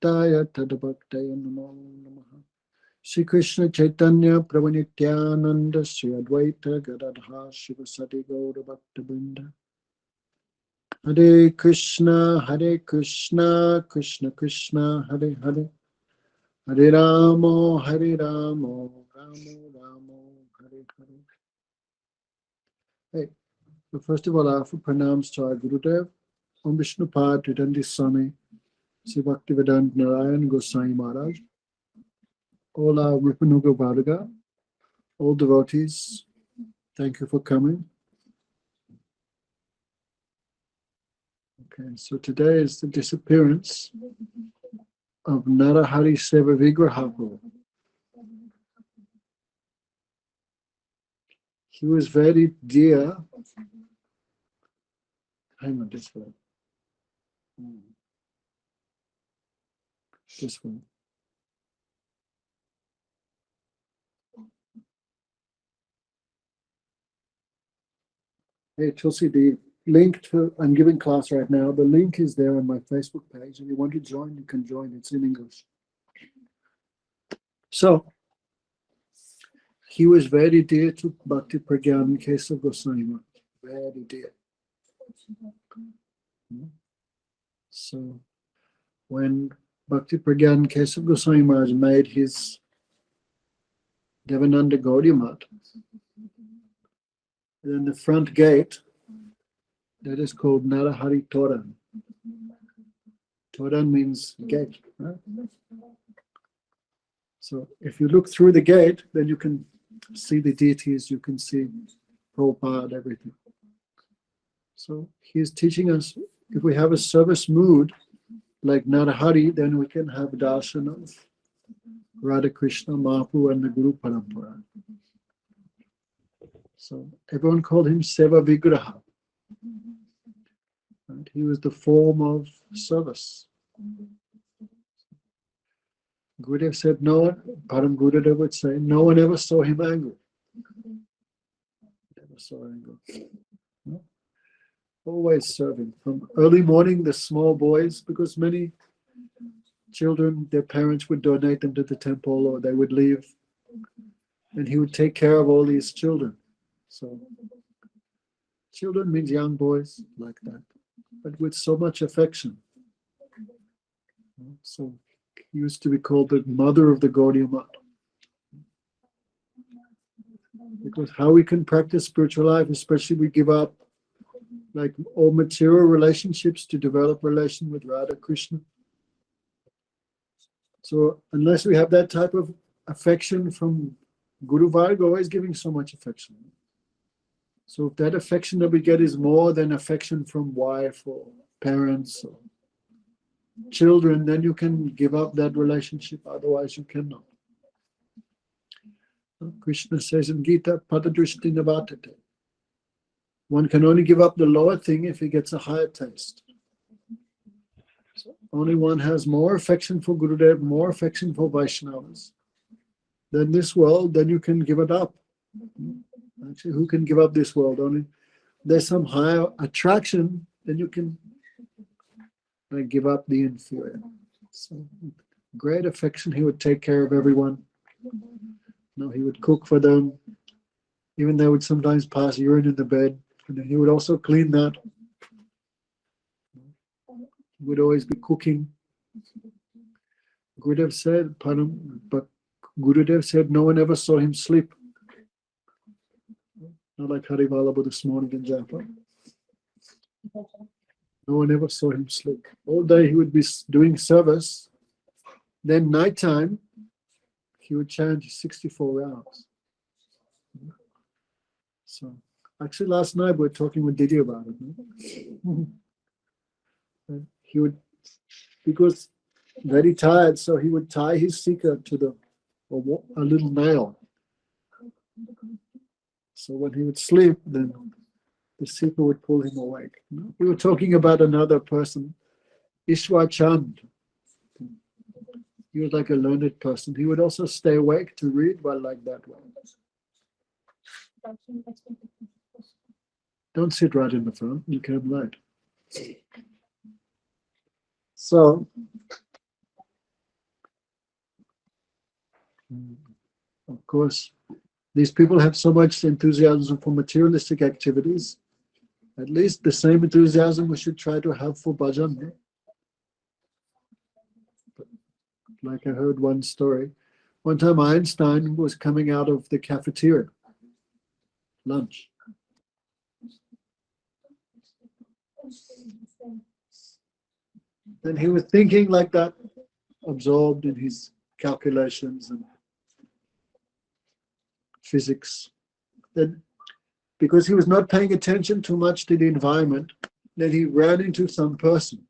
Taya Tadabhaktaya Namo Namaha. Shri Krishna Chaitanya Prabhu Nityananda Shri Advaita Gadadha Shivasati Gaura Bhakta Vrinda. Hare Krishna, Krishna Krishna, Hare Hare, Hare Ramo, Ramo Ramo, Hare Hare. Hey, so first of all, I offer pranams to our Gurudev, Om Vishnupad Ridandi Swami, Sri Bhaktivedanta Narayan Goswami Maharaj, all our Rupanuga Varga, all devotees, thank you for coming. Okay, so today is the disappearance of Narahari Seva Vigraha. He was very dear. Hang on, this way. This way. Hey, Tulsi, the link to, I'm giving class right now. The link is there on my Facebook page. If you want to join, you can join. It's in English. So, he was very dear to Bhakti Pragyan Kesava Goswami Maharaj. Very dear. So, when Bhakti Pragyan Kesava Goswami Maharaj made his Devananda Gaudiya Math, then the front gate, that is called Narahari Toran. Toran means gate. Right? So if you look through the gate, then you can see the deities, you can see Prabhupada, everything. So he's teaching us, if we have a service mood like Narahari, then we can have darshan of Radha Krishna, Mahaprabhu, and the Guru Parampara. So everyone called him Seva Vigraha. Right? He was the form of service. Gurudev said, no one, Param Gurudev would say, no one ever saw him angry. Never saw anger. No? Always serving. From early morning, the small boys, because many children, their parents would donate them to the temple or they would leave. And he would take care of all these children. So, children means young boys like that, but with so much affection. So, he used to be called the mother of the Gaudiya Math. Because how we can practice spiritual life, especially we give up like all material relationships to develop relation with Radha Krishna. So unless we have that type of affection from Guru Varga, always giving so much affection. So if that affection that we get is more than affection from wife or parents or children, then you can give up that relationship. Otherwise, you cannot. Krishna says in Gita, Padadrishti Navatate. One can only give up the lower thing if he gets a higher taste. So only one has more affection for Gurudev, more affection for Vaishnavas than this world, then you can give it up. Actually, who can give up this world? Only there's some higher attraction, then you can give up the inferior. So great affection, he would take care of everyone. No, he would cook for them. Even they would sometimes pass urine in the bed, and he would also clean that. He would always be cooking. Gurudev said, no one ever saw him sleep. Not like Harivalabha this morning in Japan. No one ever saw him sleep. All day he would be doing service. Then nighttime, he would chant 64 rounds. So, actually last night we were talking with Didi about it. He would, because very tired, so he would tie his seeker to a little nail. So when he would sleep, then the seeker would pull him awake. We were talking about another person, Ishwar Chand. He was like a learned person. He would also stay awake to read while like that one. Don't sit right in the front, you can light. So, Of course, these people have so much enthusiasm for materialistic activities. At least the same enthusiasm we should try to have for bhajan. Like I heard one story. One time Einstein was coming out of the cafeteria, lunch. And he was thinking like that, absorbed in his calculations and physics. Then, because he was not paying attention too much to the environment, then he ran into some person.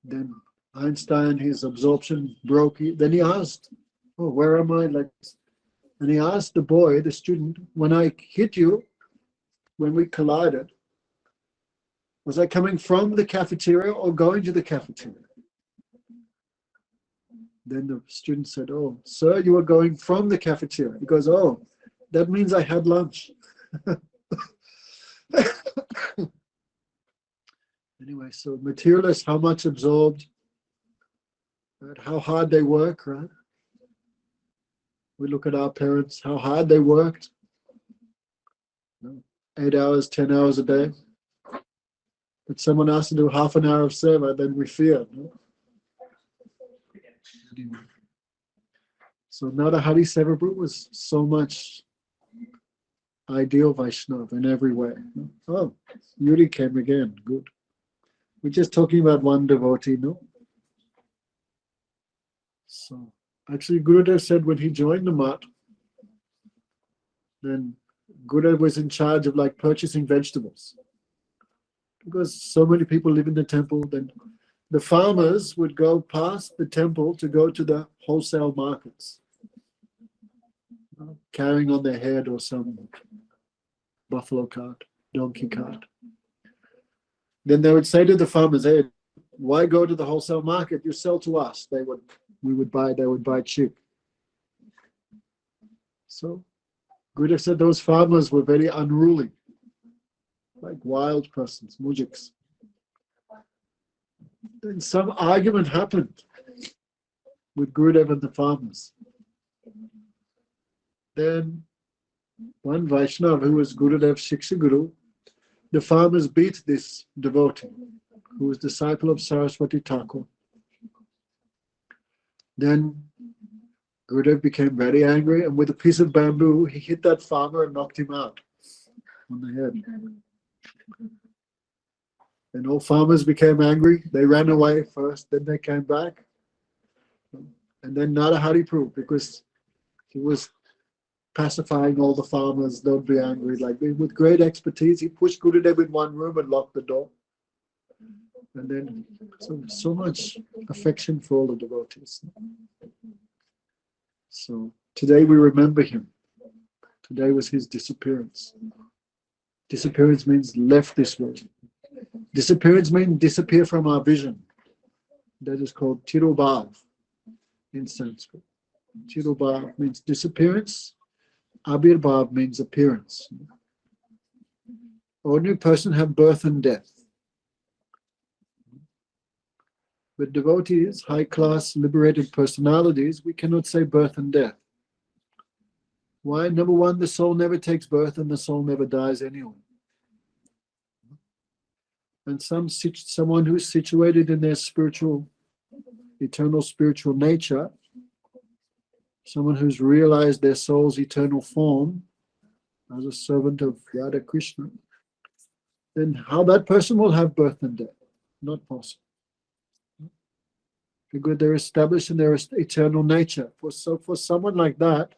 Then Einstein, his absorption broke. Then he asked, "Oh, where am I?" And he asked the boy, the student, "When I hit you, when we collided, was I coming from the cafeteria or going to the cafeteria?" Then the student said, "Oh, sir, you were going from the cafeteria." He goes, "Oh, that means I had lunch." Anyway, so materialists, how much absorbed, right? How hard they work, right? We look at our parents, how hard they worked. 8 hours, 10 hours a day. But someone asks to do half an hour of seva, then we fear. No? Anyway. So Narahari Sevabrut was so much ideal Vaishnava in every way. Oh, Yuri came again. Good. We're just talking about one devotee, no? So actually Gurudev said when he joined the Mat, then Gurudev was in charge of like purchasing vegetables. Because so many people live in the temple, then the farmers would go past the temple to go to the wholesale markets, carrying on their head or some buffalo cart, donkey cart. Then they would say to the farmers, "Hey, why go to the wholesale market? You sell to us." They would buy cheap. So Gurudev said those farmers were very unruly, like wild persons, mujiks. Then some argument happened with Gurudev and the farmers. Then one Vaishnava, who was Gurudev's Shiksha Guru, the farmers beat this devotee, who was disciple of Saraswati Thakur. Then Gurudev became very angry, and with a piece of bamboo, he hit that farmer and knocked him out on the head. And all farmers became angry. They ran away first, then they came back. And then Narahari proved, because he was pacifying all the farmers, don't be angry. Like with great expertise, he pushed Gurudev in one room and locked the door. And then so much affection for all the devotees. So today we remember him. Today was his disappearance. Disappearance means left this world. Disappearance means disappear from our vision. That is called tirobhav in Sanskrit. Tirobhav means disappearance. Abhirbhav means appearance. Ordinary person have birth and death. But devotees, high-class, liberated personalities, we cannot say birth and death. Why? Number one, the soul never takes birth and the soul never dies anyway. And someone who's situated in their spiritual, eternal spiritual nature, someone who's realized their soul's eternal form as a servant of Radha Krishna, then how that person will have birth and death? Not possible. Because they're established in their eternal nature. For someone like that,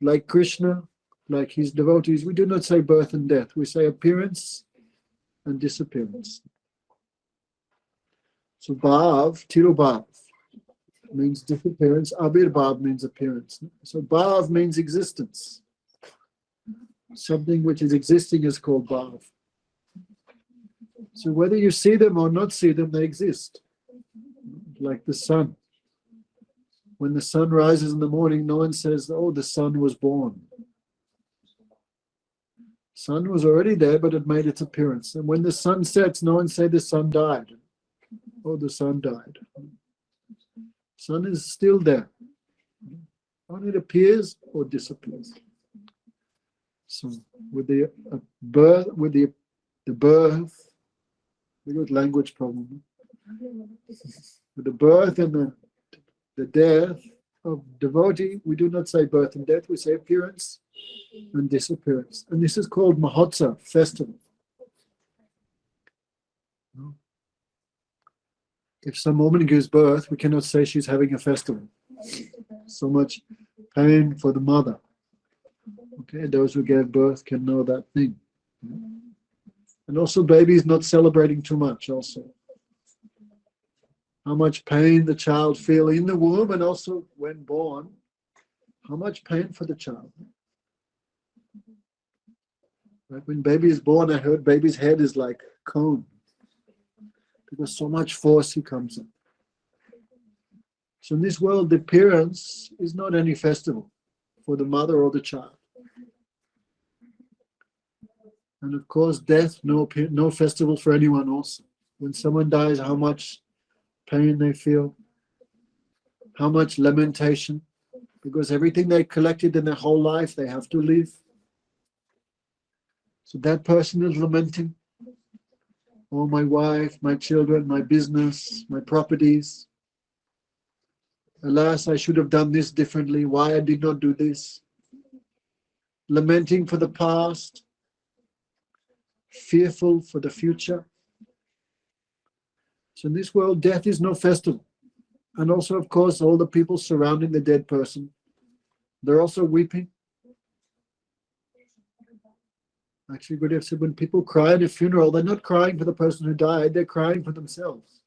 like Krishna, like his devotees, we do not say birth and death. We say appearance and disappearance. So bhav, tirobhav, means disappearance. Abhirbhav means appearance. So bhav means existence. Something which is existing is called bhav. So whether you see them or not see them, they exist. Like the sun. When the sun rises in the morning, no one says, "Oh, the sun was born." Sun was already there, but it made its appearance. And when the sun sets, no one says the sun died. "Oh, the sun died." Sun is still there. Only it appears or disappears. So with the birth, we got language problem. With the birth and the death of devotee, we do not say birth and death, we say appearance and disappearance. And this is called Mahotsav, festival. If some woman gives birth, we cannot say she's having a festival. So much pain for the mother. Okay, those who gave birth can know that thing. And also babies not celebrating too much also. How much pain the child feel in the womb and also when born. How much pain for the child. Like when baby is born, I heard baby's head is like a cone. Because so much force he comes in. So in this world, the appearance is not any festival for the mother or the child. And of course, death, no festival for anyone also. When someone dies, how much pain they feel, how much lamentation, because everything they collected in their whole life, they have to leave. So that person is lamenting. Oh, my wife, my children, my business, my properties. Alas, I should have done this differently. Why I did not do this? Lamenting for the past, fearful for the future. So in this world, death is no festival. And also, of course, all the people surrounding the dead person, they're also weeping. Actually, Gurudev said when people cry at a funeral, they're not crying for the person who died, they're crying for themselves.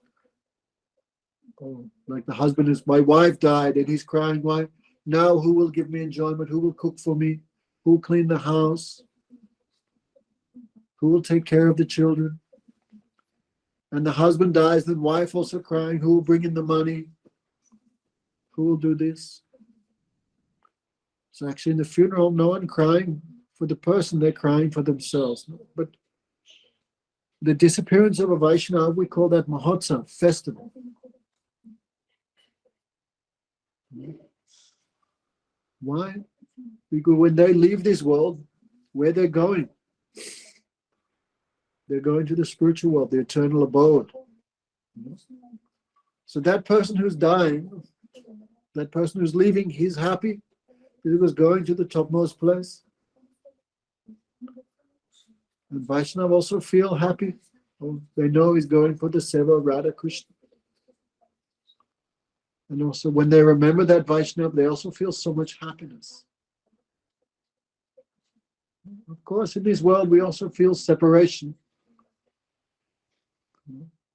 Oh, like the husband is, my wife died, and he's crying, why? Now who will give me enjoyment? Who will cook for me? Who will clean the house? Who will take care of the children? And the husband dies, the wife also crying, who will bring in the money? Who will do this? So actually in the funeral, no one crying for the person, they're crying for themselves. But the disappearance of a Vaishnava, we call that Mahotsav, festival. Why? Because when they leave this world, where they're going? They're going to the spiritual world, the eternal abode. So that person who's dying, that person who's leaving, he's happy because he was going to the topmost place. And Vaishnava also feel happy. They know he's going for the seva of Radha Krishna. And also when they remember that Vaishnava, they also feel so much happiness. Of course, in this world, we also feel separation.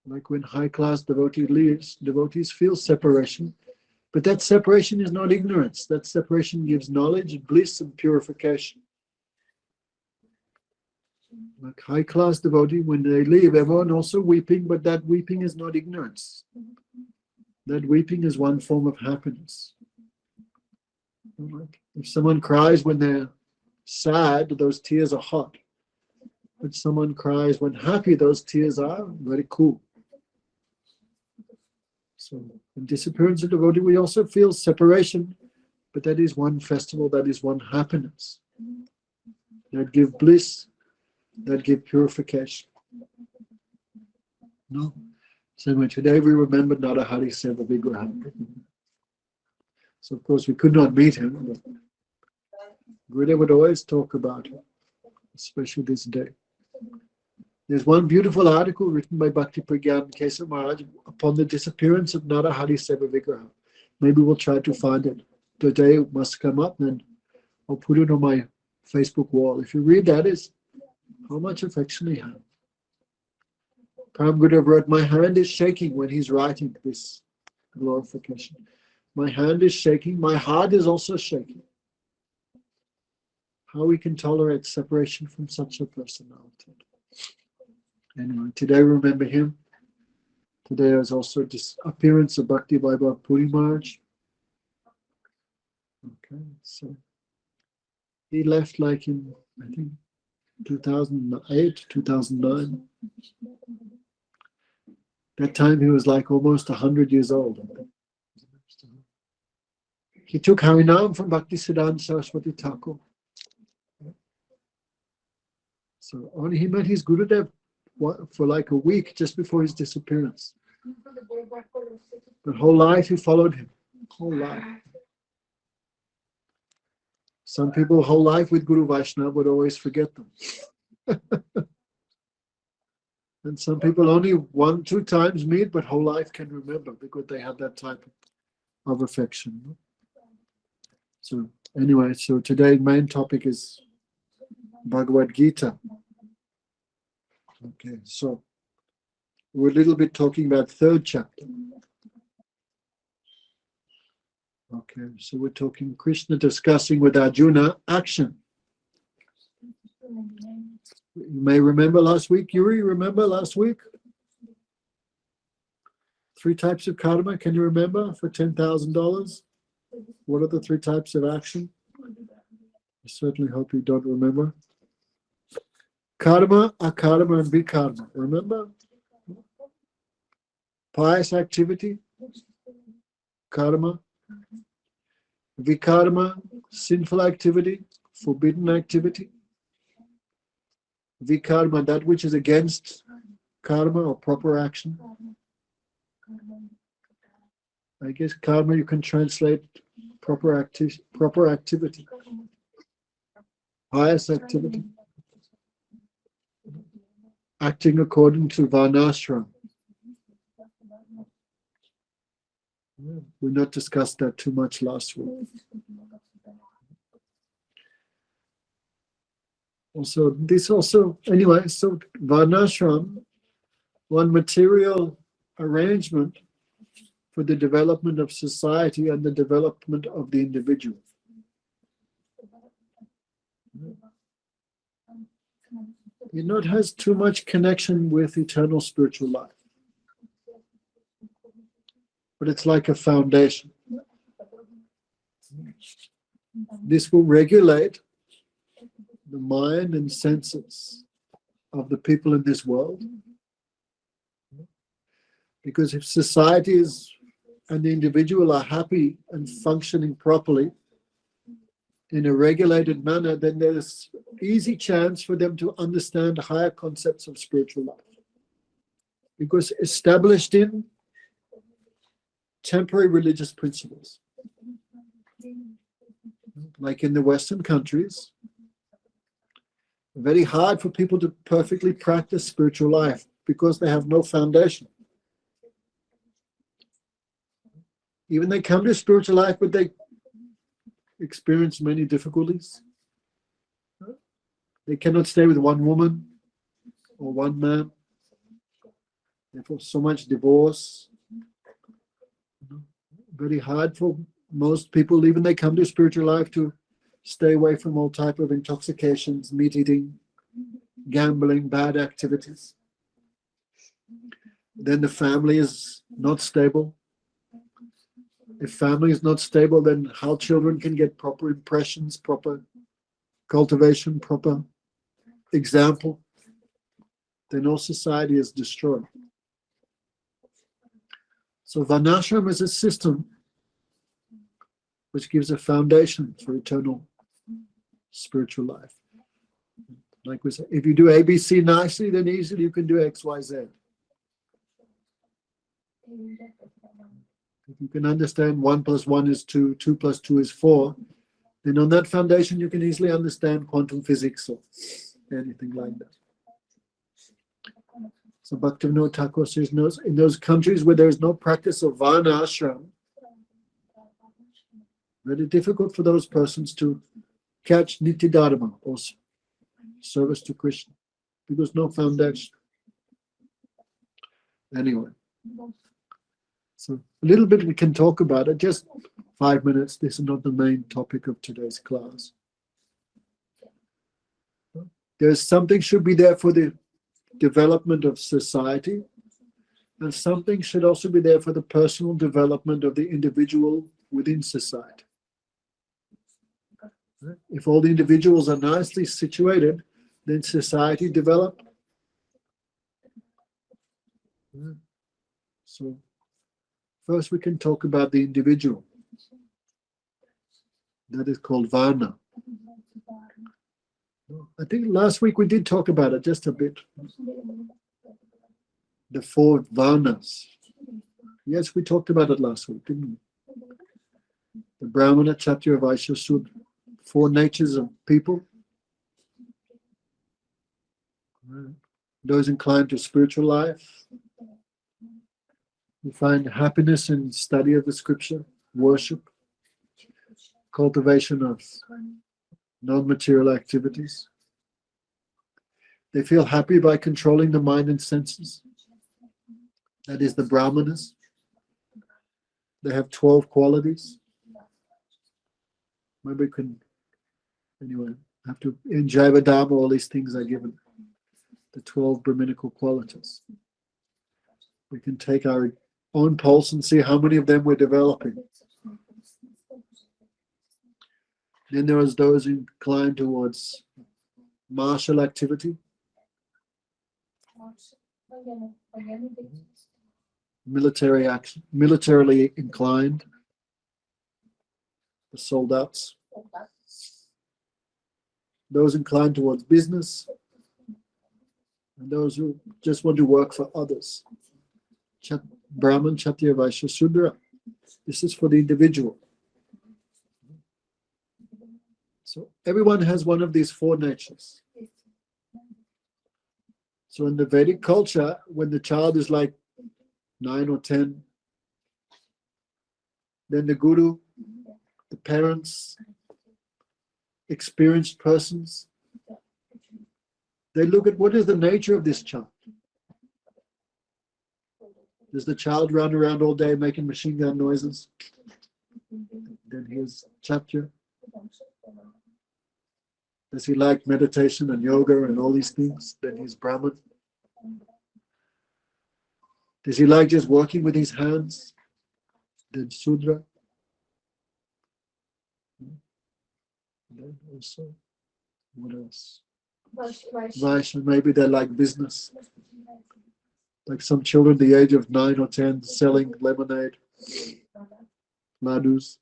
Like when high-class devotee leaves, devotees feel separation. But that separation is not ignorance. That separation gives knowledge, bliss, and purification. Like high-class devotee, when they leave, everyone also weeping, but that weeping is not ignorance. That weeping is one form of happiness. Like if someone cries when they're sad, those tears are hot. But someone cries when happy, those tears are very cool. So in disappearance of devotee, we also feel separation, but that is one festival, that is one happiness. That give bliss, that give purification. No? So today we remember Narahari Seva Vigraha. So of course we could not meet him, but Gurudev would always talk about him, especially this day. There's one beautiful article written by Bhakti Pragyan Kesar Maharaj upon the disappearance of Narahari Seva Vigraha. Maybe we'll try to find it. The day it must come up, and I'll put it on my Facebook wall. If you read that, is how much affection he had. Param Gurudev wrote, my hand is shaking when he's writing this glorification. My hand is shaking, my heart is also shaking. How we can tolerate separation from such a personality. Anyway, today remember him. Today is also this appearance of Bhakti Vaibhav Puri Maharaj. Okay, so he left like in, I think, 2008, 2009. That time he was like almost 100 years old. He took Harinam from Bhaktisiddhanta Saraswati Thakur. So only he met his Gurudev for like a week just before his disappearance. But whole life he followed him. Whole life. Some people whole life with Guru Vaishnava would always forget them. And some people only 1-2 times meet, but whole life can remember because they have that type of affection. So anyway, so today's main topic is Bhagavad-Gita. Okay, so we're a little bit talking about third chapter. Okay, so we're talking Krishna discussing with Arjuna action. You may remember last week, Yuri, remember last week? 3 types of karma, can you remember, for $10,000? What are the 3 types of action? I certainly hope you don't remember. Karma, akarma, and vikarma. Remember? Pious activity, karma. Vikarma, sinful activity, forbidden activity. Vikarma, that which is against karma or proper action. I guess karma you can translate proper activity. Pious activity. Acting according to Varnashrama. We not discussed that too much last week. Anyway, so Varnashram, one material arrangement for the development of society and the development of the individual. It not has too much connection with eternal spiritual life. But it's like a foundation. This will regulate the mind and senses of the people in this world. Because if society and the individual are happy and functioning properly in a regulated manner, then there's easy chance for them to understand higher concepts of spiritual life. Because established in temporary religious principles. Like in the Western countries, very hard for people to perfectly practice spiritual life because they have no foundation. Even they come to spiritual life, but they experience many difficulties. They cannot stay with one woman or one man. Therefore, so much divorce. Very hard for most people, even they come to spiritual life, to stay away from all type of intoxications, meat eating, gambling, bad activities. Then the family is not stable. If family is not stable, then how children can get proper impressions, proper cultivation, proper example, then all society is destroyed. So Varnashram is a system which gives a foundation for eternal spiritual life. Like we say, if you do ABC nicely, then easily you can do XYZ. If you can understand 1 + 1 is 2, 2 + 2 is 4, then on that foundation you can easily understand quantum physics or anything like that. So Bhaktivinoda Thakur says, in those countries where there is no practice of Varna ashram, very difficult for those persons to catch Nitya Dharma, or service to Krishna, because no foundation. Anyway, so a little bit we can talk about it, just 5 minutes. This is not the main topic of today's class. There's something should be there for the development of society, and something should also be there for the personal development of the individual within society. If all the individuals are nicely situated, then society develops. So first we can talk about the individual. That is called Varna. I think last week we did talk about it just a bit. The 4 Varnas. Yes, we talked about it last week, didn't we? The Brahmana, Kshatriya, Vaishya, Sudra. 4 natures of people. Those inclined to spiritual life. You find happiness in study of the scripture, worship, cultivation of non-material activities. They feel happy by controlling the mind and senses. That is the Brahmanas. They have 12 qualities. Maybe we can, anyway, have to, in Jaiva Dharma, all these things are given. The 12 Brahminical qualities. We can take our own pulse and see how many of them we're developing. Then there is those inclined towards martial activity, military action, militarily inclined, the soldats. Those inclined towards business, and those who just want to work for others. Brahman, Kshatriya, Vaishya, Sudra. This is for the individual. So everyone has one of these 4 natures. So in the Vedic culture, when the child is like 9 or 10, then the guru, the parents, experienced persons, they look at what is the nature of this child. Does the child run around all day making machine gun noises? Then here's Kshatriya. Does he like meditation and yoga and all these things? Then he's Brahman. Does he like just working with his hands? Then Sudra. Then also, what else? Vaishya. Maybe they like business. Like some children the age of 9 or 10 selling lemonade, ladus.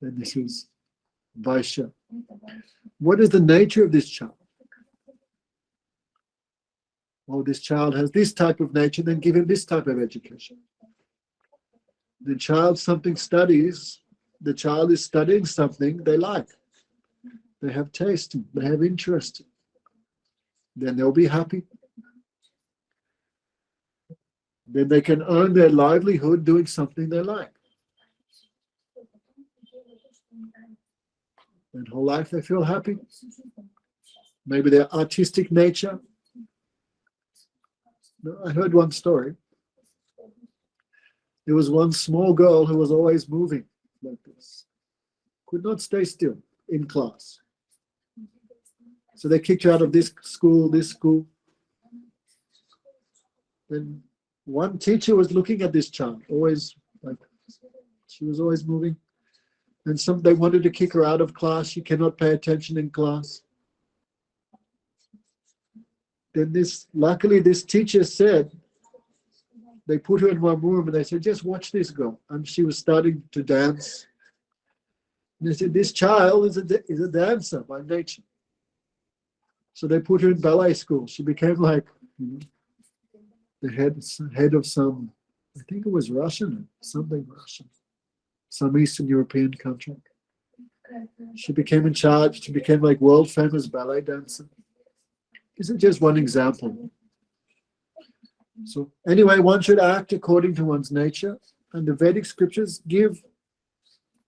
And this is Vaishya. What is the nature of this child? Oh, this child has this type of nature, then give him this type of education. The child studies, the child is studying something they like. They have taste, they have interest. Then they'll be happy. Then they can earn their livelihood doing something they like. And whole life they feel happy. Maybe their artistic nature. I heard one story. There was one small girl who was always moving like this. Could not stay still in class. So they kicked her out of this school. Then one teacher was looking at this child, always like she was always moving. And they wanted to kick her out of class. She cannot pay attention in class. Then luckily this teacher said, they put her in one room and they said, just watch this girl. And she was starting to dance. And they said, this child is a dancer by nature. So they put her in ballet school. She became like the head of some, I think it was Russian, something Russian, some Eastern European country. She became in charge. She became like world famous ballet dancer. This is just one example. So anyway, one should act according to one's nature, and the Vedic scriptures give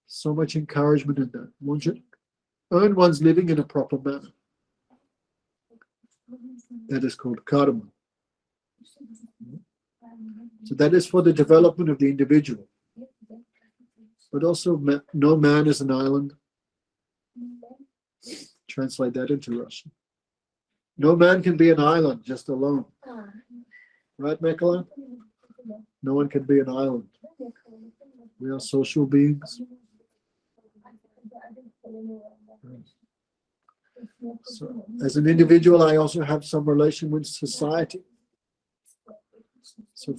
so much encouragement in that. One should earn one's living in a proper manner. That is called karma. So that is for the development of the individual. But also, no man is an island. Translate that into Russian. No man can be an island just alone. Right, Mekala? No one can be an island. We are social beings. So, as an individual, I also have some relation with society. So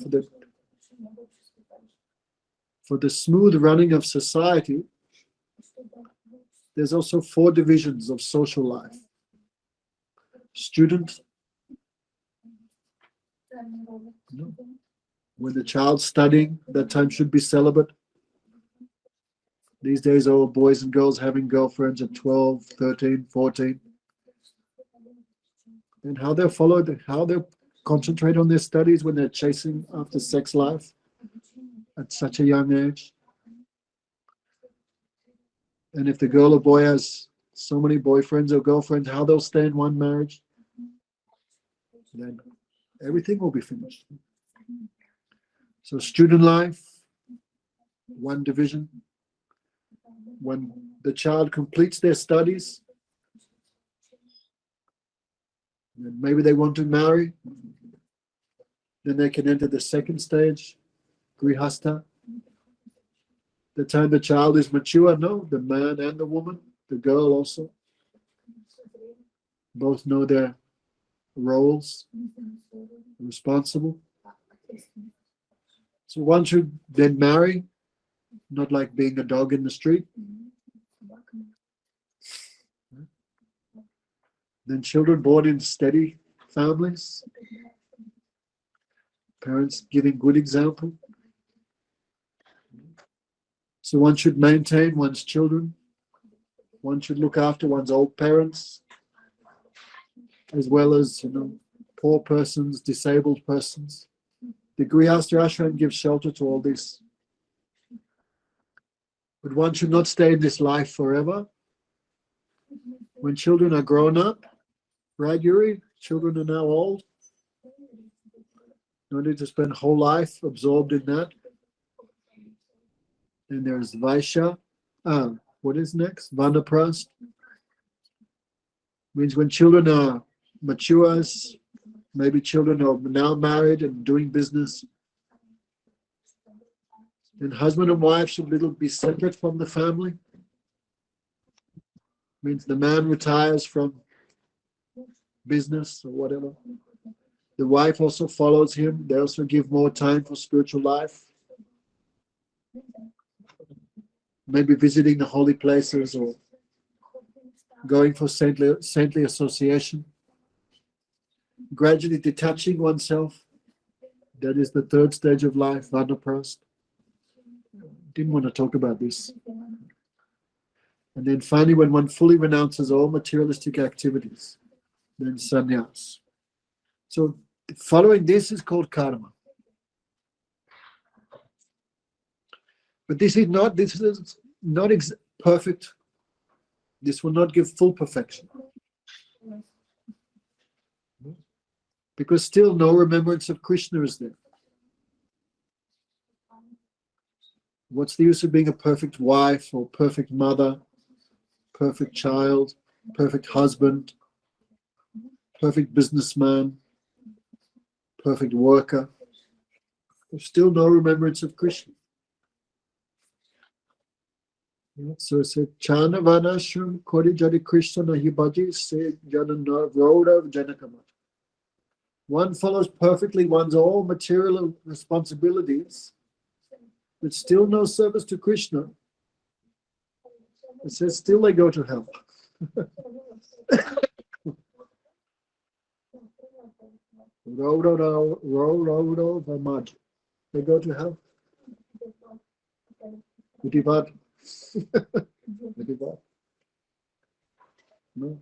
for the smooth running of society, there's also 4 divisions of social life. Student, when the child's studying, that time should be celibate. These days, all boys and girls having girlfriends at 12, 13, 14. And how they're followed, how they concentrate on their studies when they're chasing after sex life at such a young age. And if the girl or boy has so many boyfriends or girlfriends, how they'll stay in one marriage, then everything will be finished. So student life, 1 division. When the child completes their studies, and maybe they want to marry, then they can enter the 2nd stage, grihastha. The time the child is mature, no, the man and the woman, the girl also, both know their roles, responsible. So one should then marry, not like being a dog in the street. Then children born in steady families, parents giving good example. So one should maintain one's children. One should look after one's old parents, as well as, poor persons, disabled persons. The Grihastha ashram gives shelter to all this. But one should not stay in this life forever. When children are grown up, right, Yuri? Children are now old. No need to spend whole life absorbed in that. Then there's Vaishya. What is next? Vanaprast. Means when children are matures, maybe children are now married and doing business. Then husband and wife should be separate from the family. Means the man retires from business or whatever. The wife also follows him. They also give more time for spiritual life. Maybe visiting the holy places or going for saintly association. Gradually detaching oneself. That is the 3rd stage of life, Vanaprast. Didn't want to talk about this. And then finally, when one fully renounces all materialistic activities, then sannyas. So following this is called karma. But this is not perfect. This will not give full perfection. Because still no remembrance of Krishna is there. What's the use of being a perfect wife or perfect mother, perfect child, perfect husband, perfect businessman, perfect worker? There's still no remembrance of Krishna. So it said, Chana Varnashram Kori Jari Krishna Nahi Bhaji Se Jana Roda Janakamat. One follows perfectly one's all material responsibilities, but still no service to Krishna. It says still they go to hell. They go to hell. No.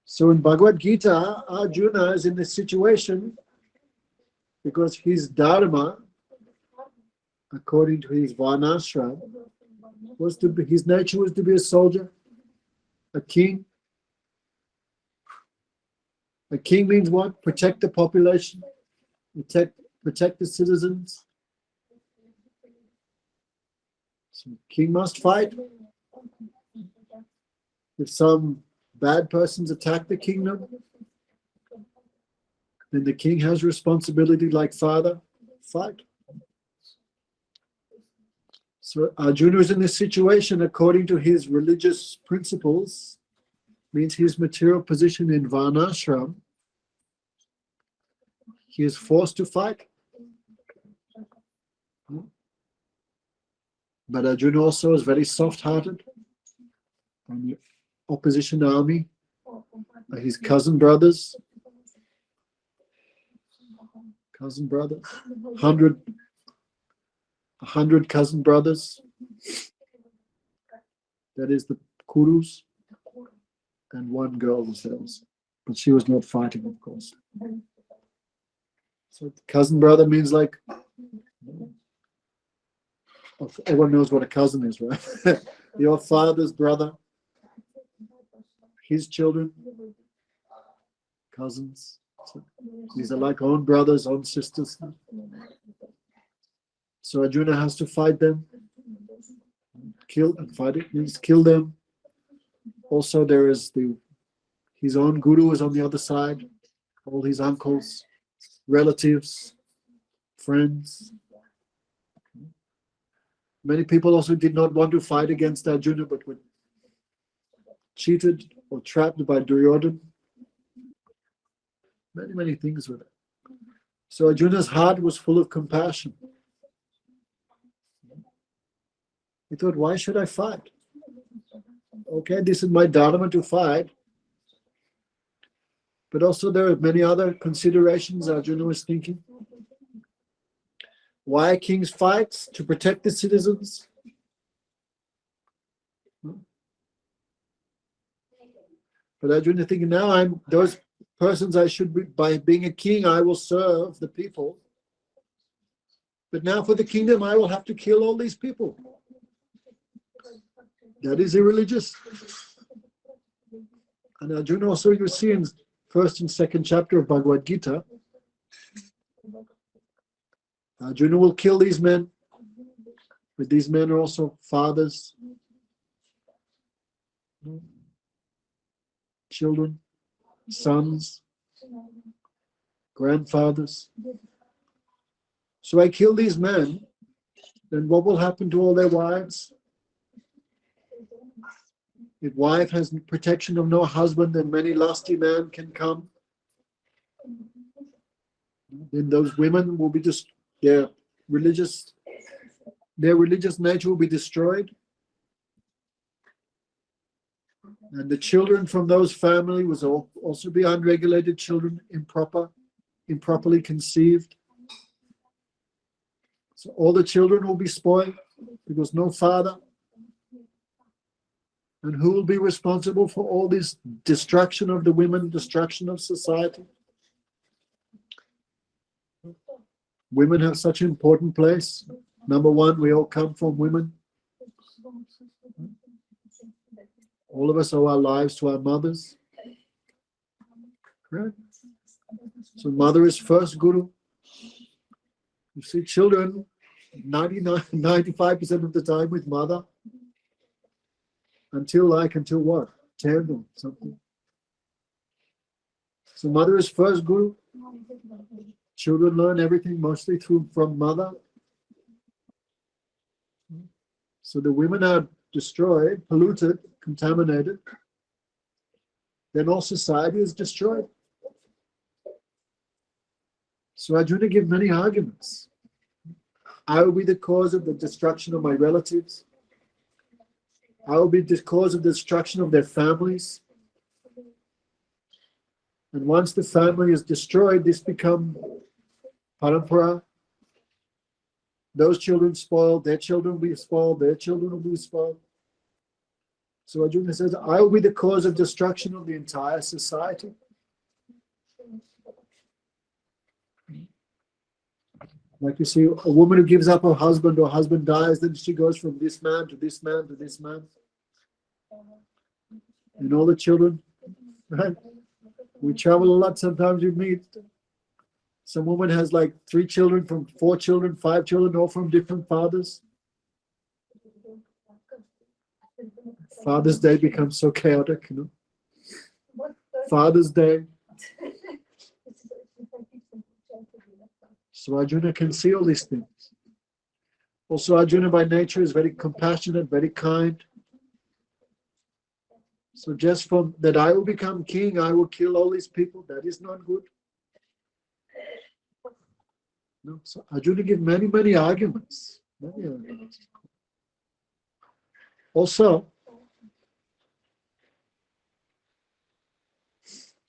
So in Bhagavad-Gita, Arjuna is in this situation because his dharma, according to his Varnashram, his nature was to be a soldier, a king. A king means what? Protect the population, protect the citizens. So king must fight. If some bad persons attack the kingdom, then the king has responsibility like father, fight. So Arjuna is in this situation according to his religious principles, means his material position in Varnashram. He is forced to fight. But Arjuna also is very soft-hearted. on the opposition army, his cousin brothers, 100 cousin brothers. That is the Kurus, and one girl was theirs, but she was not fighting, of course. So cousin brother means like, everyone knows what a cousin is, right? Your father's brother, his children, cousins. So these are like own brothers, own sisters. So Arjuna has to fight them, kill and fight it means kill them. Also, there is his own guru is on the other side, all his uncles, relatives, friends. Many people also did not want to fight against Arjuna, but were cheated or trapped by Duryodhana. Many things with it. So Arjuna's heart was full of compassion. He thought, why should I fight? Okay, this is my dharma to fight. But also there are many other considerations Arjuna was thinking. Why kings fight? To protect the citizens. But Arjuna thinking, now I'm those persons I should be, by being a king, I will serve the people. But now for the kingdom, I will have to kill all these people. That is irreligious. And Arjuna also, you see in first and second chapter of Bhagavad-Gita, Arjuna will kill these men, but these men are also fathers, children, sons, grandfathers. So I kill these men, then what will happen to all their wives? If wife has protection of no husband, then many lusty men can come. Then those women will be just their religious nature will be destroyed. And the children from those families will also be unregulated children, improperly conceived. So all the children will be spoiled because no father. And who will be responsible for all this destruction of the women, destruction of society? Women have such an important place. Number one, we all come from women. All of us owe our lives to our mothers. Correct? So mother is first guru. You see children 95% of the time with mother. Until what? 10 or something. So mother is first guru. Children learn everything mostly from mother. So the women are destroyed, polluted, contaminated. Then all society is destroyed. So Arjuna gives many arguments. I will be the cause of the destruction of my relatives. I will be the cause of the destruction of their families. And once the family is destroyed, this becomes parampara. Those children spoiled, their children will be spoiled, their children will be spoiled. So Arjuna says, I will be the cause of destruction of the entire society. Like you see, a woman who gives up her husband or husband dies, then she goes from this man to this man to this man. And all the children, right? We travel a lot, sometimes you meet. Some woman has like 3 children from 4 children, 5 children, all from different fathers. Father's Day becomes so chaotic, you know. Father's Day. So Arjuna can see all these things. Also, Arjuna by nature is very compassionate, very kind. So just from that I will become king, I will kill all these people, that is not good. No, so Arjuna gives many arguments. Also,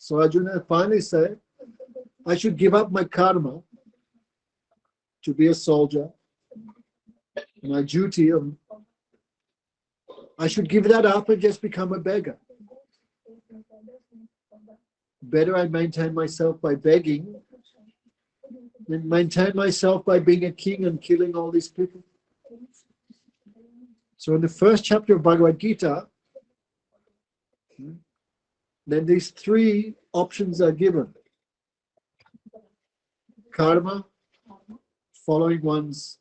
So Arjuna finally said, I should give up my karma to be a soldier. My duty of, I should give that up and just become a beggar. Better I maintain myself by begging than maintain myself by being a king and killing all these people. So in the first chapter of Bhagavad-Gita, then these three options are given. Karma, following one's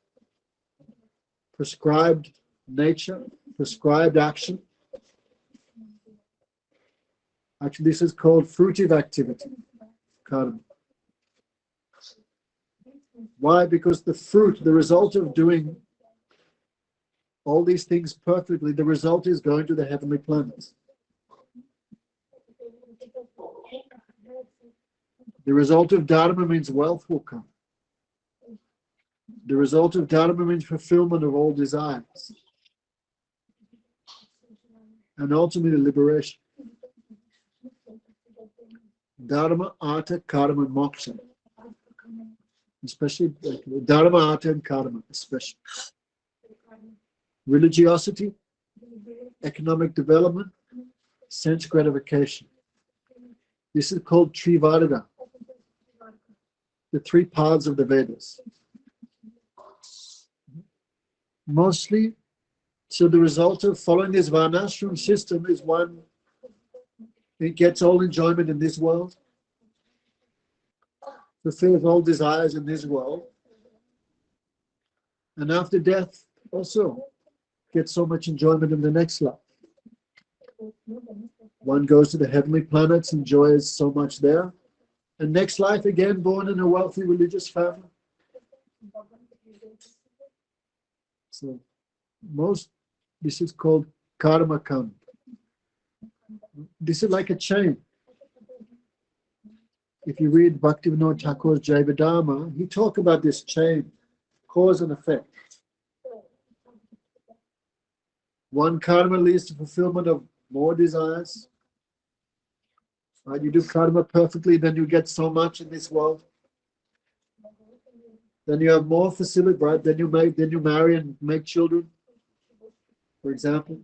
prescribed nature, prescribed action. Actually, this is called fruitive activity, karma. Why? Because the fruit, the result of doing all these things perfectly, the result is going to the heavenly planets. The result of dharma means wealth will come. The result of dharma means fulfillment of all desires. And ultimately liberation. Dharma, artha, karma, and moksha. Especially dharma, artha, and karma, especially. Religiosity, economic development, sense gratification. This is called Trivarga, the three paths of the Vedas. Mostly, so the result of following this Varnashram system is one, it gets all enjoyment in this world, fulfills all desires in this world, and after death also gets so much enjoyment in the next life. One goes to the heavenly planets, enjoys so much there, and next life again born in a wealthy religious family. So this is called karma kand. This is like a chain. If you read Bhaktivinoda Thakur's Jaiva-dharma, he talks about this chain, cause and effect. One karma leads to fulfillment of more desires. Right? You do karma perfectly, then you get so much in this world. Then you have more facility, right? Then you marry and make children, for example.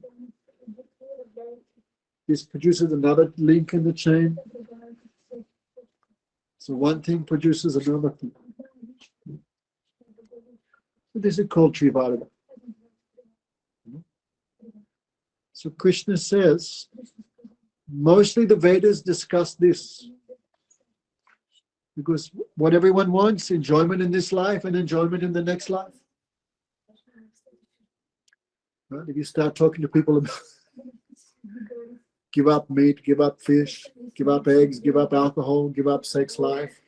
This produces another link in the chain. So one thing produces another thing. So this is called Trivarga. So Krishna says, mostly the Vedas discuss this. Because what everyone wants, enjoyment in this life and enjoyment in the next life. Right? If you start talking to people about give up meat, give up fish, give up eggs, give up alcohol, give up sex life,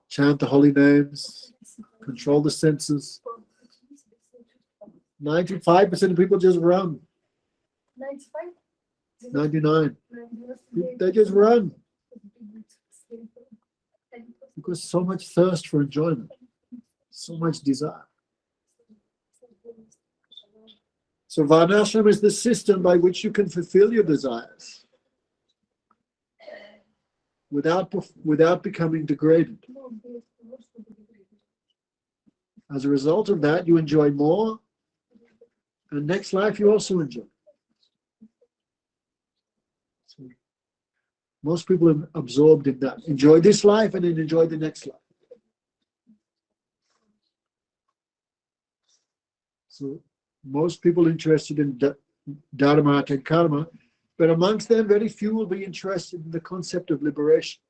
chant the holy names, control the senses. 95% of people just run. 99. They just run. Because so much thirst for enjoyment, so much desire. So Varnashram is the system by which you can fulfill your desires without becoming degraded. As a result of that, you enjoy more, and next life you also enjoy. So most people are absorbed in that. Enjoy this life and then enjoy the next life. So most people interested in dharma and karma, but amongst them, very few will be interested in the concept of liberation.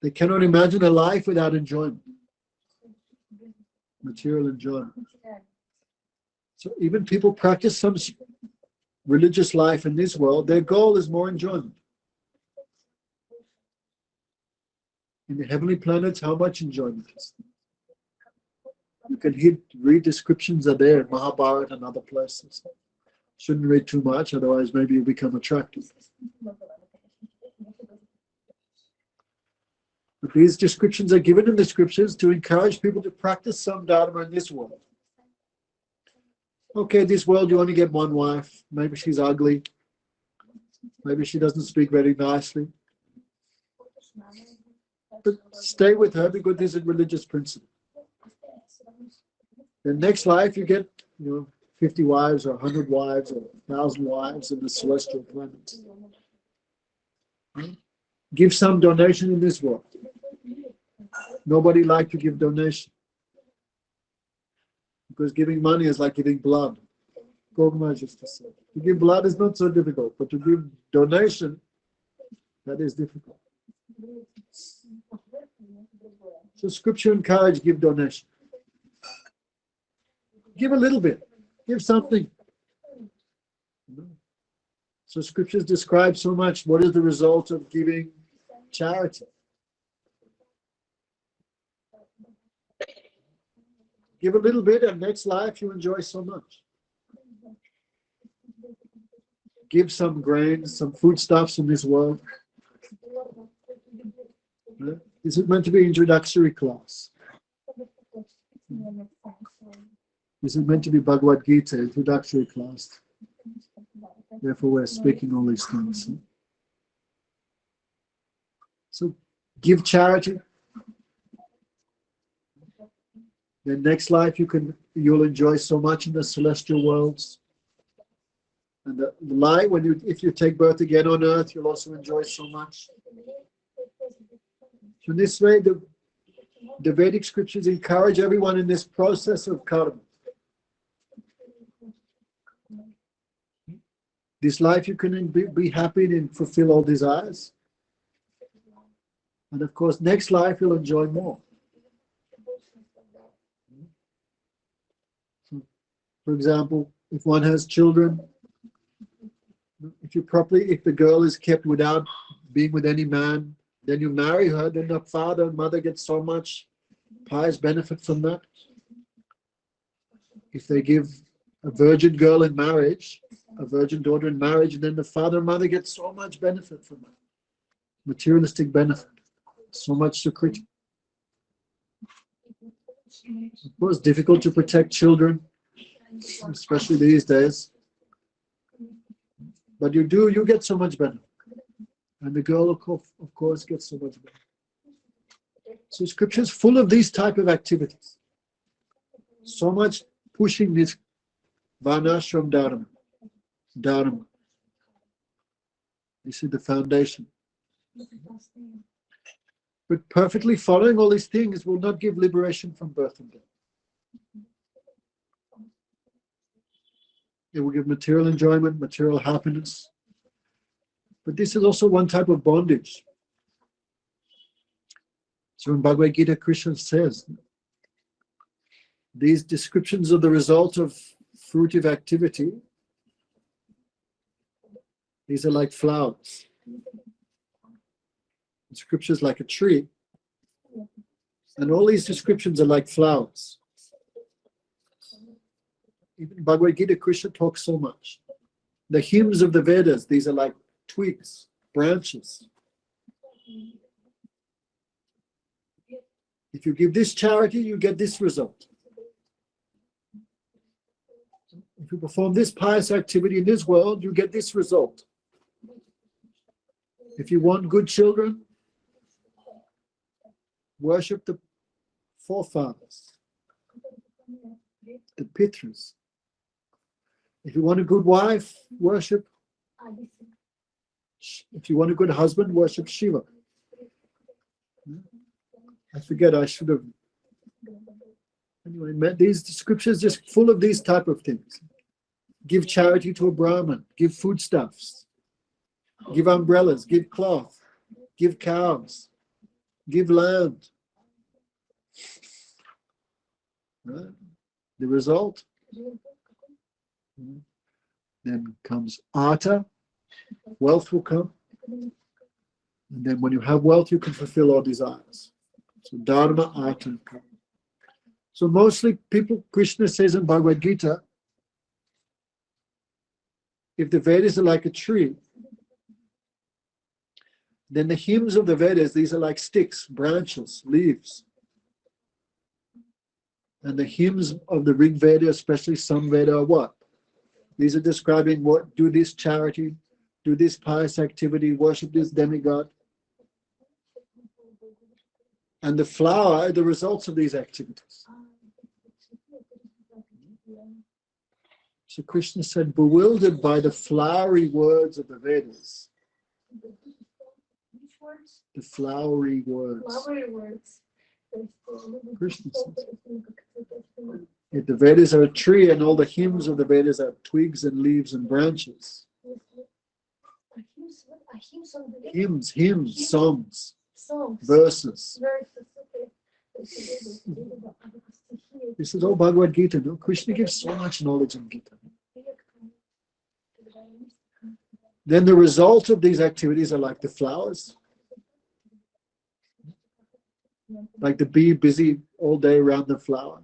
They cannot imagine a life without enjoyment, material enjoyment. So even people practice some religious life in this world, their goal is more enjoyment. In the heavenly planets, how much enjoyment is there? You can read descriptions are there in Mahabharata and other places. Shouldn't read too much, otherwise maybe you become attractive. But these descriptions are given in the scriptures to encourage people to practice some dharma in this world. Okay, this world you only get one wife. Maybe she's ugly. Maybe she doesn't speak very nicely. But stay with her because there's a religious principle. The next life you get, 50 wives or 100 wives or 1,000 wives in the celestial planets. Give some donation in this world. Nobody likes to give donation. Because giving money is like giving blood. Gogma used to say. To give blood is not so difficult, but to give donation, that is difficult. So scripture encourages give donation. Give a little bit. Give something. So scriptures describe so much. What is the result of giving charity? Give a little bit, and next life you enjoy so much. Give some grains, some foodstuffs in this world. This is meant to be introductory class. This is meant to be Bhagavad-Gita, introductory class. Therefore, we're speaking all these things. So, give charity. Then next life you'll enjoy so much in the celestial worlds. And the light, if you take birth again on earth, you'll also enjoy so much. So in this way, the Vedic scriptures encourage everyone in this process of karma. This life you can be happy and fulfill all desires. And of course, next life you'll enjoy more. So, for example, if one has children, if the girl is kept without being with any man, then you marry her, then the father and mother get so much pious benefit from that. If they give a virgin girl in marriage, a virgin daughter in marriage, and then the father and mother get so much benefit from that. Materialistic benefit. So much sukriti. Of course, difficult to protect children, especially these days. But you get so much benefit. And the girl, of course, gets so much benefit. So scripture is full of these type of activities. So much pushing this Varnashrama-dharma. Dharma. This is the foundation. But perfectly following all these things will not give liberation from birth and death. It will give material enjoyment, material happiness. But this is also one type of bondage. So in Bhagavad-Gita, Krishna says, these descriptions of the result of fruitive activity, these are like flowers. The scripture is like a tree. And all these descriptions are like flowers. Even Bhagavad-Gita, Krishna talks so much. The hymns of the Vedas, these are like twigs, branches. If you give this charity, you get this result. If you perform this pious activity in this world, you get this result. If you want good children, worship the forefathers, the Pitras. If you want a good wife, worship. If you want a good husband, worship Shiva. I forget, I should have. Anyway, these scriptures just full of these type of things. Give charity to a Brahmin, give foodstuffs, give umbrellas, give cloth, give cows, give land. Right? The result? Then comes artha, wealth will come. And then when you have wealth, you can fulfill all desires. So dharma, artha, and karma. So mostly people, Krishna says in Bhagavad-Gita, if the Vedas are like a tree, then the hymns of the Vedas, these are like sticks, branches, leaves. And the hymns of the Rig Veda, especially Samveda, are what? These are describing what, do this charity, do this pious activity, worship this demigod. And the flower are the results of these activities. So Krishna said, bewildered by the flowery words of the Vedas. The flowery words. Krishna says, if the Vedas are a tree and all the hymns of the Vedas are twigs and leaves and branches. Hymns, songs, verses. This is all Bhagavad-Gita, no? Krishna gives so much knowledge in Gita. Then the result of these activities are like the flowers. Like the bee busy all day around the flower.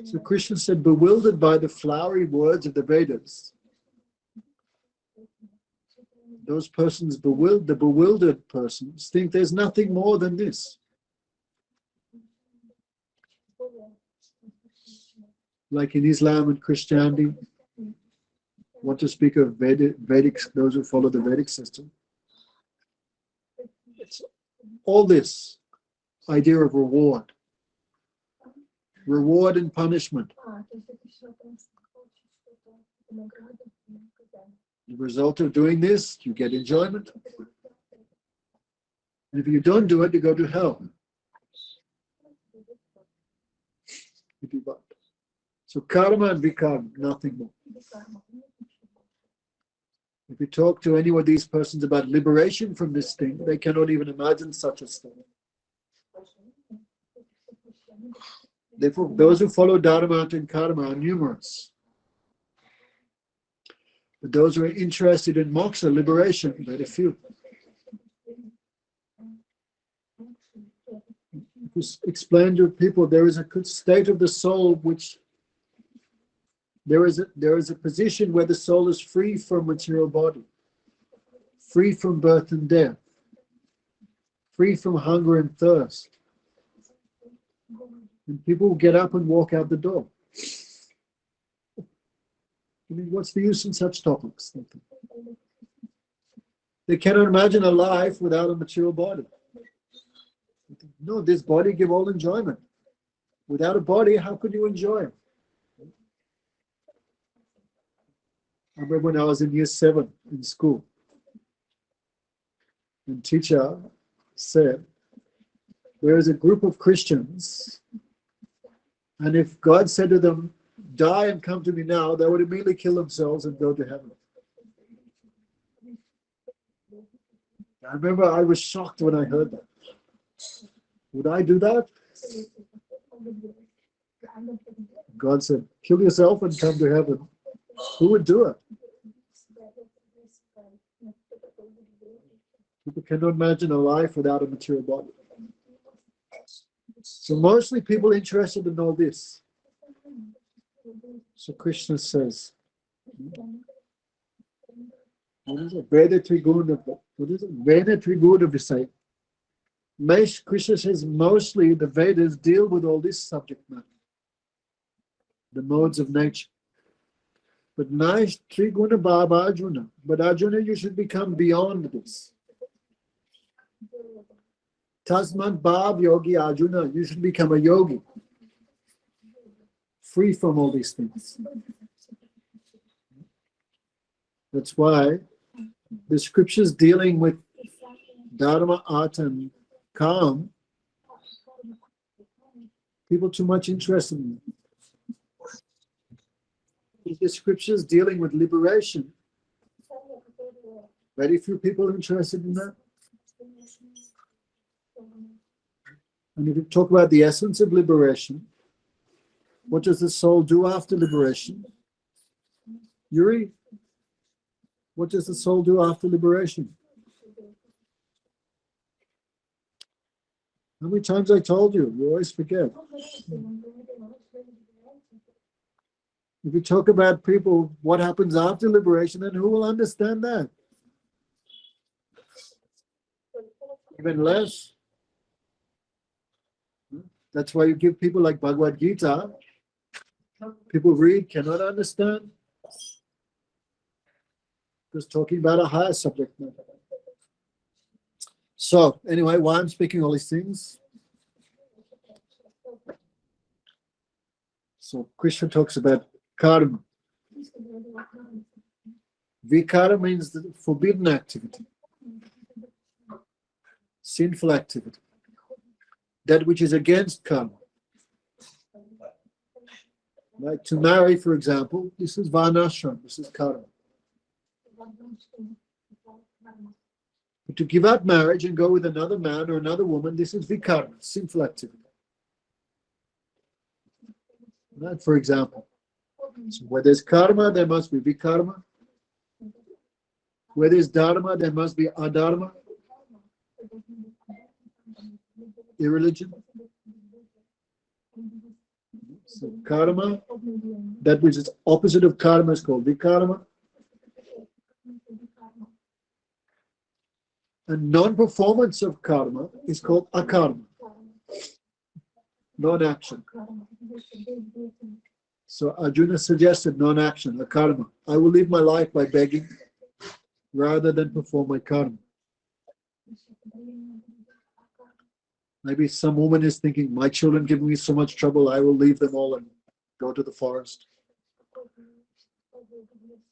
So Krishna said, bewildered by the flowery words of the Vedas. Those persons, the bewildered persons, think there's nothing more than this. Like in Islam and Christianity, what to speak of Vedic, those who follow the Vedic system. It's all this idea of reward and punishment. The result of doing this, you get enjoyment. And if you don't do it, you go to hell. So karma and vikar, nothing more. If you talk to any of these persons about liberation from this thing, they cannot even imagine such a thing. Therefore, those who follow dharma and karma are numerous. But those who are interested in moksha, liberation, very few. Just explain to people there is a state of the soul which there is a position where the soul is free from material body, free from birth and death, free from hunger and thirst. And people get up and walk out the door. I mean, what's the use in such topics? They cannot imagine a life without a material body. No, this body gives all enjoyment. Without a body, how could you enjoy? I remember when I was in year 7 in school, and teacher said, there is a group of Christians, and if God said to them, die and come to me now, they would immediately kill themselves and go to heaven. I remember I was shocked when I heard that. Would I do that? God said, kill yourself and come to heaven. Who would do it? People cannot imagine a life without a material body. So mostly people interested in all this. So Krishna says, what is it? Veda Triguna. What is it? Veda Triguna Visaya. Krishna says mostly the Vedas deal with all this subject matter, the modes of nature. But nice Triguna Baba Arjuna. But Arjuna, you should become beyond this. Tasmat Bhav Yogi Arjuna, you should become a yogi. Free from all these things. That's why the scriptures dealing with dharma, art, and calm, people too much interested in it. The scriptures dealing with liberation, very few people are interested in that. And if you talk about the essence of liberation, what does the soul do after liberation? Yuri, what does the soul do after liberation? How many times I told you? You always forget. If you talk about people, what happens after liberation, then who will understand that? Even less. That's why you give people like Bhagavad-Gita, people read, cannot understand. Just talking about a higher subject matter. So, anyway, why I'm speaking all these things? So, Krishna talks about karma. Vikara means the forbidden activity, sinful activity, that which is against karma. Like to marry, for example, this is Varnashrama, this is karma. But to give up marriage and go with another man or another woman, this is vikarma, sinful activity. Right? For example, so where there's karma, there must be vikarma. Where there's dharma, there must be adharma, irreligion. So karma, that which is opposite of karma is called vikarma. And non-performance of karma is called akarma, non-action. So Arjuna suggested non-action, akarma. I will live my life by begging rather than perform my karma. Maybe some woman is thinking, my children give me so much trouble, I will leave them all and go to the forest.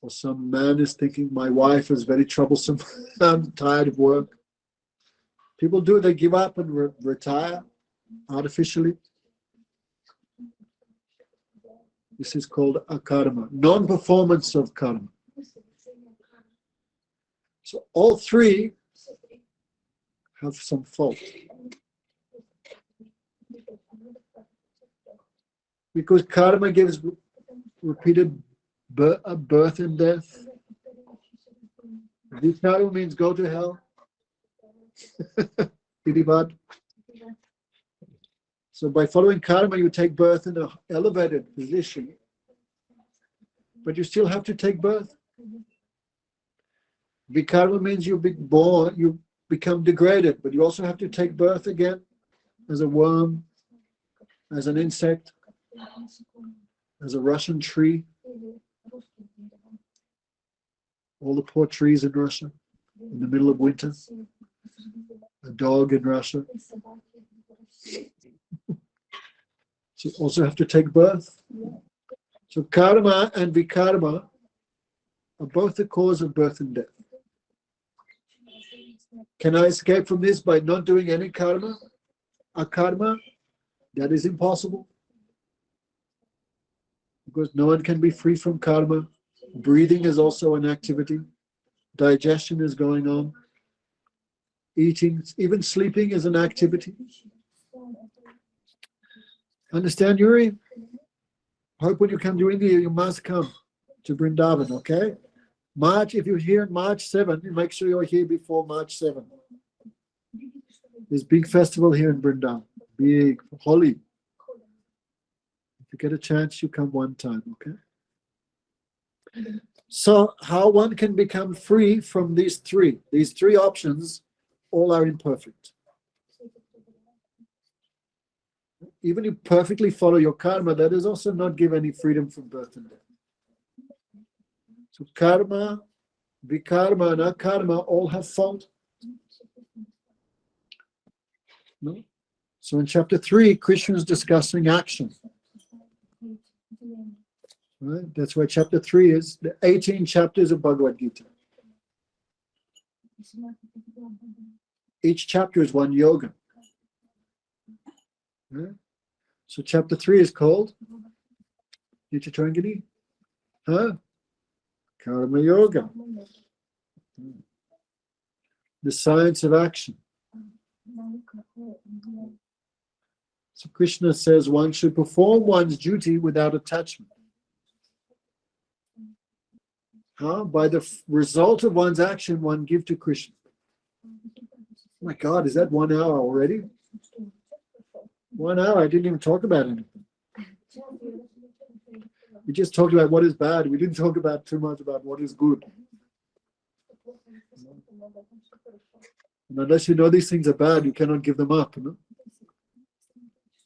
Or some man is thinking, my wife is very troublesome, I'm tired of work. People do, they give up and retire artificially. This is called akarma, non-performance of karma. So all three have some fault. Because karma gives repeated birth and death. Vikarma means go to hell. So by following karma, you take birth in an elevated position, but you still have to take birth. Vikarma means you become degraded, but you also have to take birth again as a worm, as an insect, as a Russian tree. All the poor trees in Russia in the middle of winter. A dog in Russia. So you also have to take birth. So karma and vikarma are both the cause of birth and death. Can I escape from this by not doing any karma? Akarma? That is impossible. Because no one can be free from karma. Breathing is also an activity. Digestion is going on. Eating, even sleeping is an activity. Understand, Yuri? Hope when you come to India, you must come to Vrindavan, okay? March, if you're here in March 7, make sure you're here before March 7. There's a big festival here in Vrindavan. Big, Holi. If you get a chance, you come one time, okay? So how one can become free from these three options, all are imperfect. Even if you perfectly follow your karma, that does also not give any freedom from birth and death. So karma, vikarma, and akarma all have fault. No? So in chapter 3, Krishna is discussing action. Right? That's why chapter 3 is the 18 chapters of Bhagavad-Gita. Each chapter is one yoga. Right? So chapter 3 is called Nitya Karma Yoga. The science of action. So Krishna says one should perform one's duty without attachment. By the result of one's action, one give to Krishna. Oh my God, is that 1 hour already? 1 hour, I didn't even talk about anything. We just talked about what is bad. We didn't talk about too much about what is good. And unless you know these things are bad, you cannot give them up. No?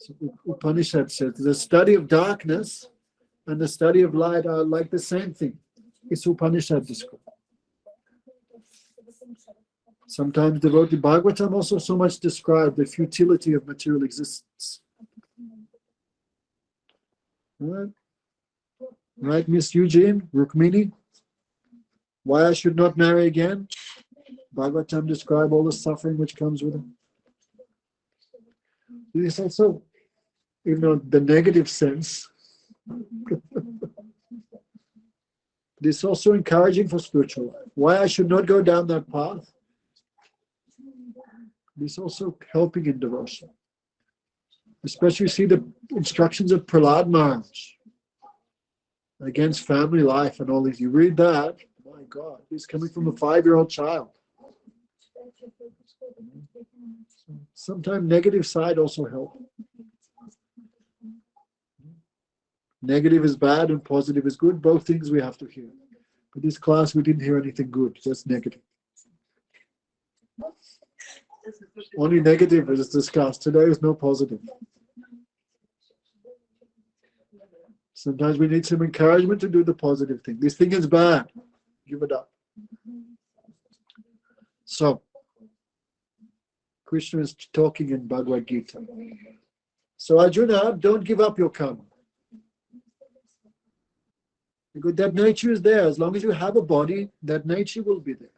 So Upanishad says the study of darkness and the study of light are like the same thing. It's Upanishad described. Sometimes devotee Bhagavatam also so much describe the futility of material existence. Right, Miss Eugene, Rukmini? Why I should not marry again? Bhagavatam describe all the suffering which comes with it. It's also, the negative sense. It's also encouraging for spiritual life. Why I should not go down that path? It's also helping in devotion. Especially you see the instructions of Prahlad Maharaj against family life and all these. You read that, my God, he's coming from a 5-year-old child. Sometimes negative side also helps. Negative is bad and positive is good. Both things we have to hear. But this class, we didn't hear anything good, just negative. Only negative is discussed. Today is no positive. Sometimes we need some encouragement to do the positive thing. This thing is bad. Give it up. So, Krishna is talking in Bhagavad-Gita. So Arjuna, don't give up your karma. Because that nature is there. As long as you have a body, that nature will be there.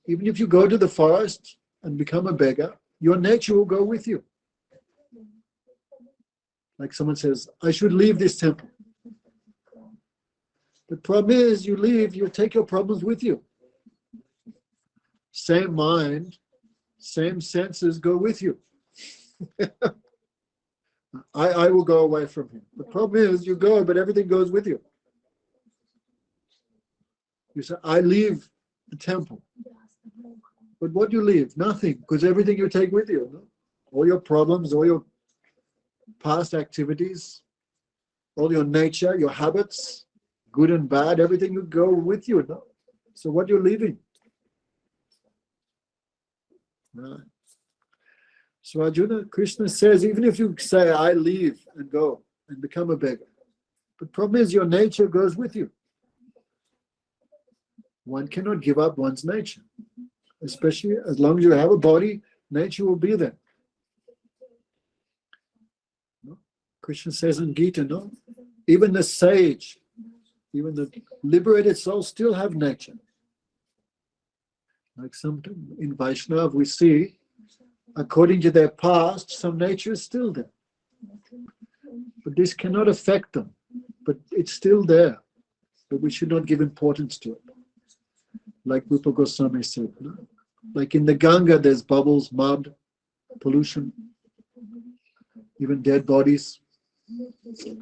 Even if you go to the forest and become a beggar, your nature will go with you. Like someone says, I should leave this temple. The problem is, you leave, you take your problems with you. Same mind, same senses go with you. I will go away from him. The problem is, you go, but everything goes with you. You say, I leave the temple. But what do you leave? Nothing, because everything you take with you. No? All your problems, all your past activities, all your nature, your habits, good and bad, everything will go with you. No? So what you're leaving? Right. So Arjuna, Krishna says, even if you say, I leave and go and become a beggar, the problem is your nature goes with you. One cannot give up one's nature. Especially as long as you have a body, nature will be there. No? Krishna says in Gita, no? Even the sage, even the liberated souls still have nature. Like some in Vaishnava, we see, according to their past, some nature is still there. But this cannot affect them. But it's still there. But we should not give importance to it. Like Rupa Goswami said, no? Like in the Ganga, there's bubbles, mud, pollution, even dead bodies. I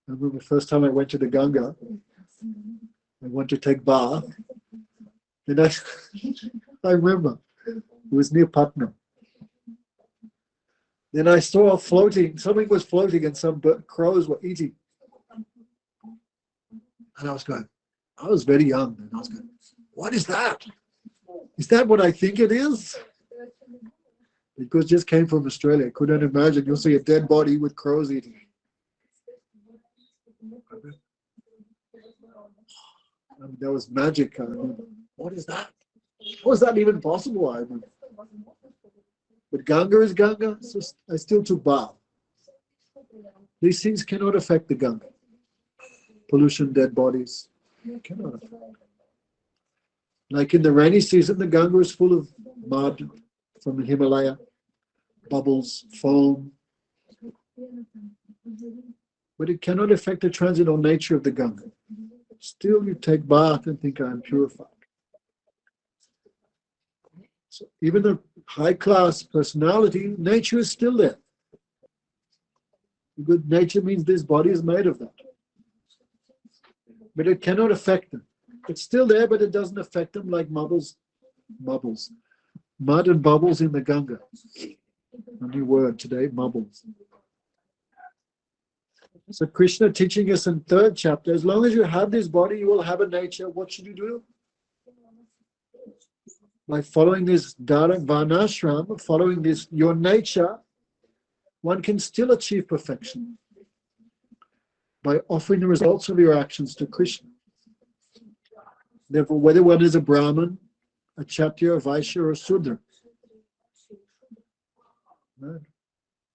remember the first time I went to the Ganga, I went to take bath, and I remember, it was near Patna. Then I saw floating, something was floating and some crows were eating. And I was very young, and I was going, what is that? Is that what I think it is? Because just came from Australia. I couldn't imagine you'll see a dead body with crows eating. I mean, that was magic. What is that? How is that even possible? I remember. But Ganga is Ganga, so I still took bath. These things cannot affect the Ganga. Pollution, dead bodies, cannot affect. Like in the rainy season, the Ganga is full of mud from the Himalaya, bubbles, foam. But it cannot affect the transitional nature of the Ganga. Still, you take bath and think, I'm purified. So even the high-class personality, nature is still there. Good nature means this body is made of that. But it cannot affect them. It's still there, but it doesn't affect them like bubbles. Mud and bubbles in the Ganga. A new word today, bubbles. So Krishna teaching us in 3rd chapter, as long as you have this body, you will have a nature. What should you do? By following this Varnashrama, following this your nature, one can still achieve perfection by offering the results of your actions to Krishna. Therefore, whether one is a Brahmin, a Kshatriya, a Vaishya, or a Sudra, right?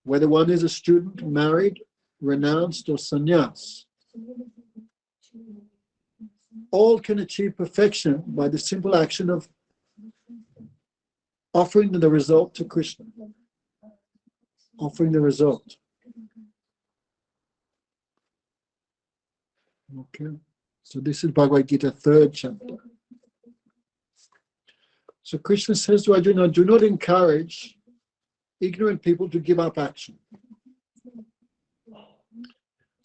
Whether one is a student, married, renounced, or sannyas, all can achieve perfection by the simple action of offering the result to Krishna. Offering the result. Okay. So this is Bhagavad-Gita, 3rd chapter. So Krishna says to Arjuna, do not encourage ignorant people to give up action.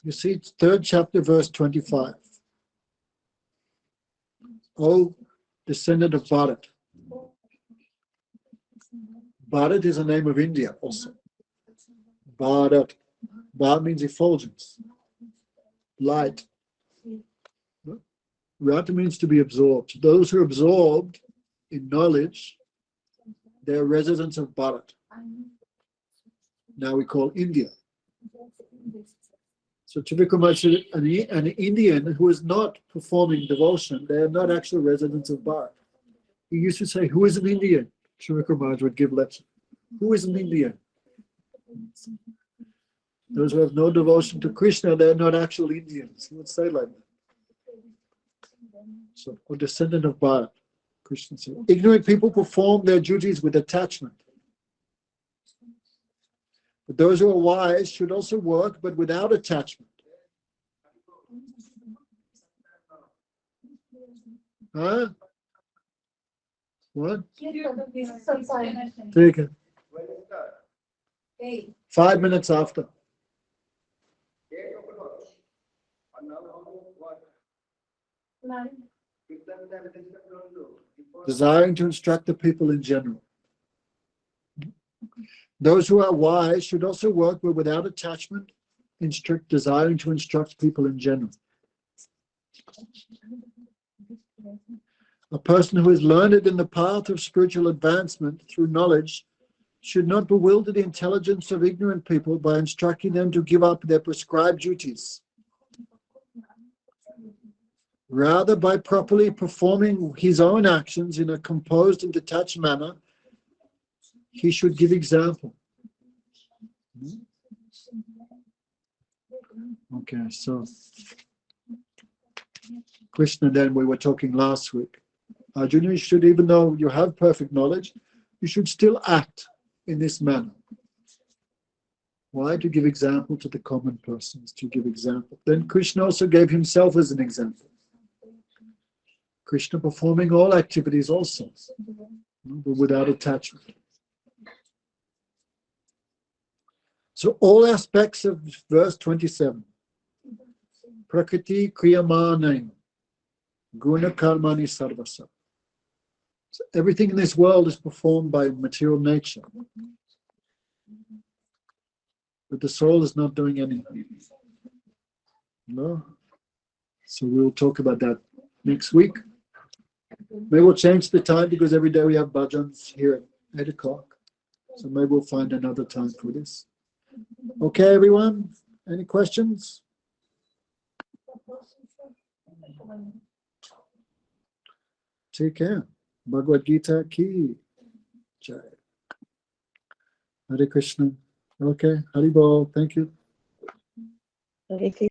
You see, it's 3rd chapter, verse 25. O descendant of Bharat. Bharat is a name of India also. Bharat. Bharat means effulgence, light. Rata means to be absorbed. Those who are absorbed in knowledge, they're residents of Bharat. Now we call India. So Trivikramaraj, an Indian who is not performing devotion, they are not actual residents of Bharat. He used to say, who is an Indian? Trivikramaraj would give lecture. Who is an Indian? Those who have no devotion to Krishna, they're not actual Indians. He would say like that. So, a descendant of Bharat, Krishna said. Ignorant people perform their duties with attachment. But those who are wise should also work, but without attachment. Huh? What? Take it. 5 minutes after. Desiring to instruct the people in general. Those who are wise should also work, but without attachment, desiring to instruct people in general. A person who is learned in the path of spiritual advancement through knowledge should not bewilder the intelligence of ignorant people by instructing them to give up their prescribed duties. Rather, by properly performing his own actions in a composed and detached manner, he should give example. Okay, so Krishna, then we were talking last week. Arjuna, you should, even though you have perfect knowledge, you should still act in this manner. Why? To give example to the common persons, to give example. Then Krishna also gave himself as an example. Krishna performing all activities also, but without attachment. So all aspects of verse 27. Prakriti kriyamanam guna karmani sarvasa. So everything in this world is performed by material nature. But the soul is not doing anything. No? So we'll talk about that next week. Maybe we'll change the time because every day we have bhajans here at 8 o'clock. So maybe we'll find another time for this. Okay, everyone? Any questions? Take care. Bhagavad-Gita ki jai. Hare Krishna. Okay, Hari Bol. Thank you.